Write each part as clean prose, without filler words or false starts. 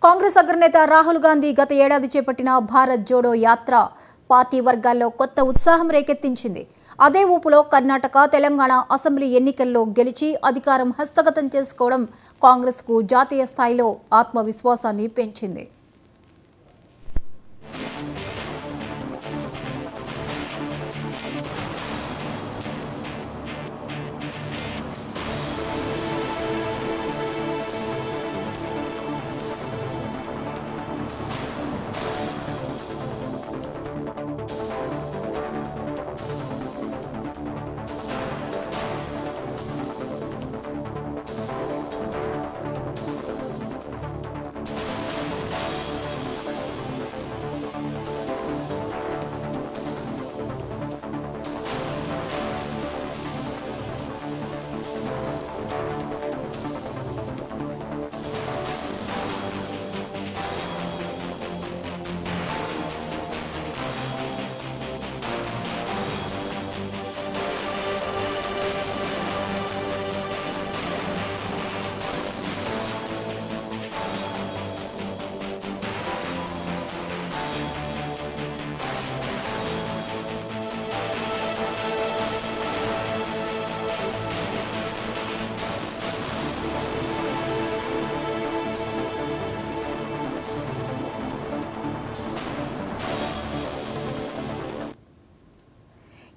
కాంగ్రెస్ అగ్రనేత రాహుల్ గాంధీ గత ఏడాది చేపట్టిన భారత్ జోడో యాత్ర పార్టీ వర్గాల్లో కొత్త ఉత్సాహం రేకెత్తించింది. అదే ఊపులో కర్ణాటక, తెలంగాణ అసెంబ్లీ ఎన్నికల్లో గెలిచి అధికారం హస్తగతం చేసుకోవడం కాంగ్రెస్కు జాతీయ స్థాయిలో ఆత్మవిశ్వాసాన్ని పెంచింది.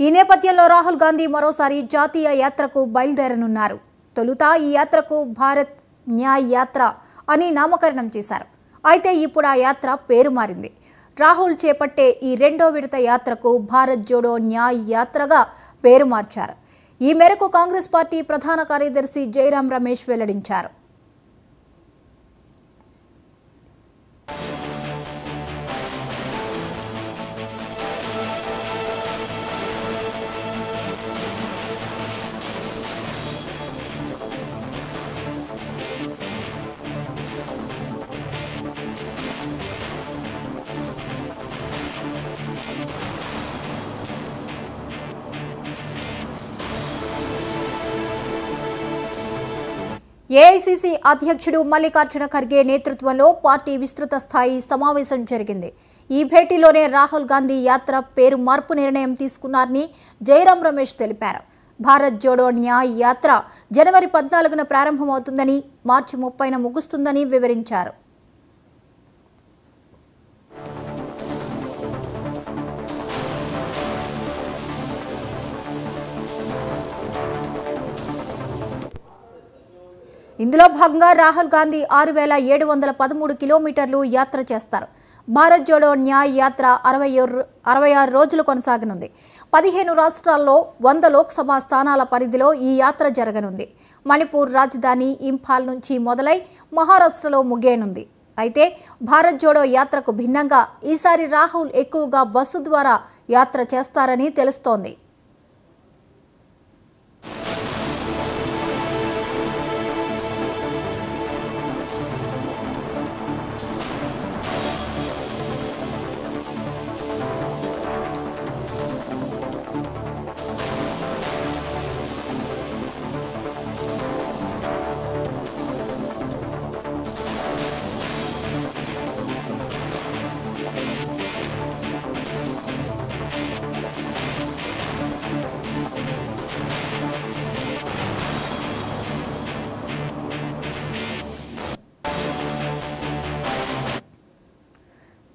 ఈ నేపథ్యంలో రాహుల్ గాంధీ మరోసారి జాతీయ యాత్రకు బయలుదేరనున్నారు. తొలుత ఈ యాత్రకు భారత్ న్యాయ్ యాత్ర అని నామకరణం చేశారు. అయితే ఇప్పుడు ఆ యాత్ర పేరు మారింది. రాహుల్ చేపట్టే ఈ రెండో విడత యాత్రకు భారత్ జోడో న్యాయ్ యాత్రగా పేరు మార్చారు. ఈ మేరకు కాంగ్రెస్ పార్టీ ప్రధాన కార్యదర్శి జైరాం రమేష్ వెల్లడించారు. ఏఐసీసీ అధ్యక్షుడు మల్లికార్జున ఖర్గే నేతృత్వంలో పార్టీ విస్తృత స్థాయి సమావేశం జరిగింది. ఈ భేటీలోనే రాహుల్ గాంధీ యాత్ర పేరు మార్పు నిర్ణయం తీసుకున్నారని జైరాం రమేష్ తెలిపారు. భారత్ జోడో న్యాయ్ యాత్ర జనవరి 14న ప్రారంభమవుతుందని, మార్చి 30న ముగుస్తుందని వివరించారు. ఇందులో భాగంగా రాహుల్ గాంధీ 6,713 కిలోమీటర్లు యాత్ర చేస్తారు. భారత్ జోడో న్యాయ్ యాత్ర 66 రోజులు కొనసాగనుంది. 15 రాష్ట్రాల్లో 100 లోక్సభ స్థానాల పరిధిలో ఈ యాత్ర జరగనుంది. మణిపూర్ రాజధాని ఇంఫాల్ నుంచి మొదలై మహారాష్ట్రలో ముగియనుంది. అయితే భారత్ జోడో యాత్రకు భిన్నంగా ఈసారి రాహుల్ ఎక్కువగా బస్సు ద్వారా యాత్ర చేస్తారని తెలుస్తోంది.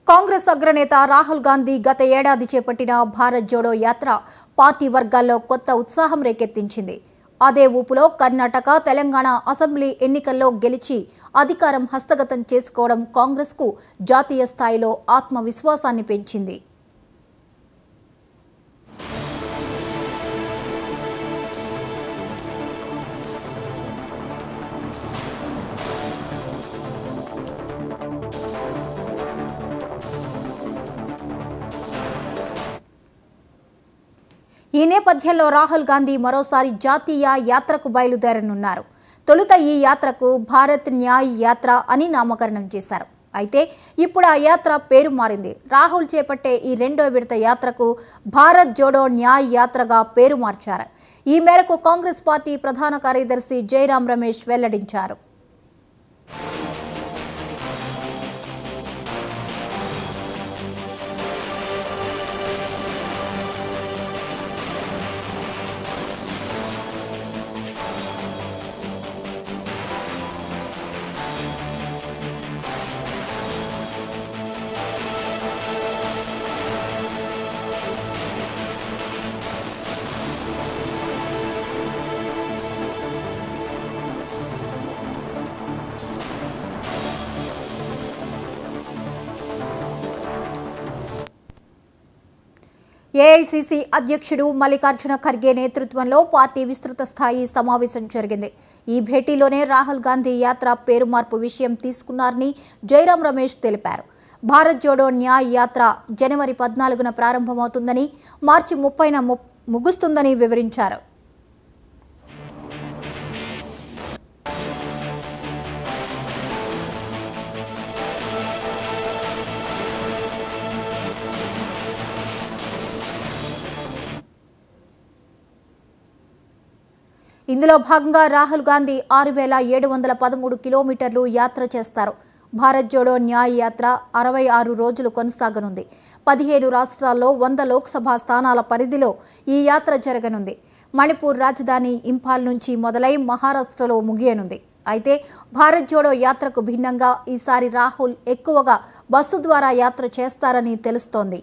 కాంగ్రెస్ అగ్రనేత రాహుల్ గాంధీ గత ఏడాది చేపట్టిన భారత్ జోడో యాత్ర పార్టీ వర్గాల్లో కొత్త ఉత్సాహం రేకెత్తించింది. అదే ఊపులో కర్ణాటక, తెలంగాణ అసెంబ్లీ ఎన్నికల్లో గెలిచి అధికారం హస్తగతం చేసుకోవడం కాంగ్రెస్కు జాతీయ స్థాయిలో ఆత్మవిశ్వాసాన్ని పెంచింది. ఈ నేపథ్యంలో రాహుల్ గాంధీ మరోసారి జాతీయ యాత్రకు బయలుదేరనున్నారు. తొలుత ఈ యాత్రకు భారత్ న్యాయ్ యాత్ర అని నామకరణం చేశారు. అయితే ఇప్పుడు ఆ యాత్ర పేరు మారింది. రాహుల్ చేపట్టే ఈ రెండో విడత యాత్రకు భారత్ జోడో న్యాయ్ యాత్రగా పేరు మార్చారు. ఈ మేరకు కాంగ్రెస్ పార్టీ ప్రధాన కార్యదర్శి జైరాం రమేష్ వెల్లడించారు. ఏఐసీసీ అధ్యక్షుడు మల్లికార్జున ఖర్గే నేతృత్వంలో పార్టీ విస్తృత స్థాయి సమావేశం జరిగింది. ఈ భేటీలోనే రాహుల్ గాంధీ యాత్ర పేరు మార్పు విషయం తీసుకున్నారని జైరాం రమేష్ తెలిపారు. భారత్ జోడో న్యాయ్ యాత్ర జనవరి 14న ప్రారంభమవుతుందని, మార్చి 30న ముగుస్తుందని వివరించారు. ఇందులో భాగంగా రాహుల్ గాంధీ 6,713 కిలోమీటర్లు యాత్ర చేస్తారు. భారత్ జోడో న్యాయ్ యాత్ర 66 రోజులు కొనసాగనుంది. 15 రాష్ట్రాల్లో 100 లోక్సభ స్థానాల పరిధిలో ఈ యాత్ర జరగనుంది. మణిపూర్ రాజధాని ఇంఫాల్ నుంచి మొదలై మహారాష్ట్రలో ముగియనుంది. అయితే భారత్ జోడో యాత్రకు భిన్నంగా ఈసారి రాహుల్ ఎక్కువగా బస్సు ద్వారా యాత్ర చేస్తారని తెలుస్తోంది.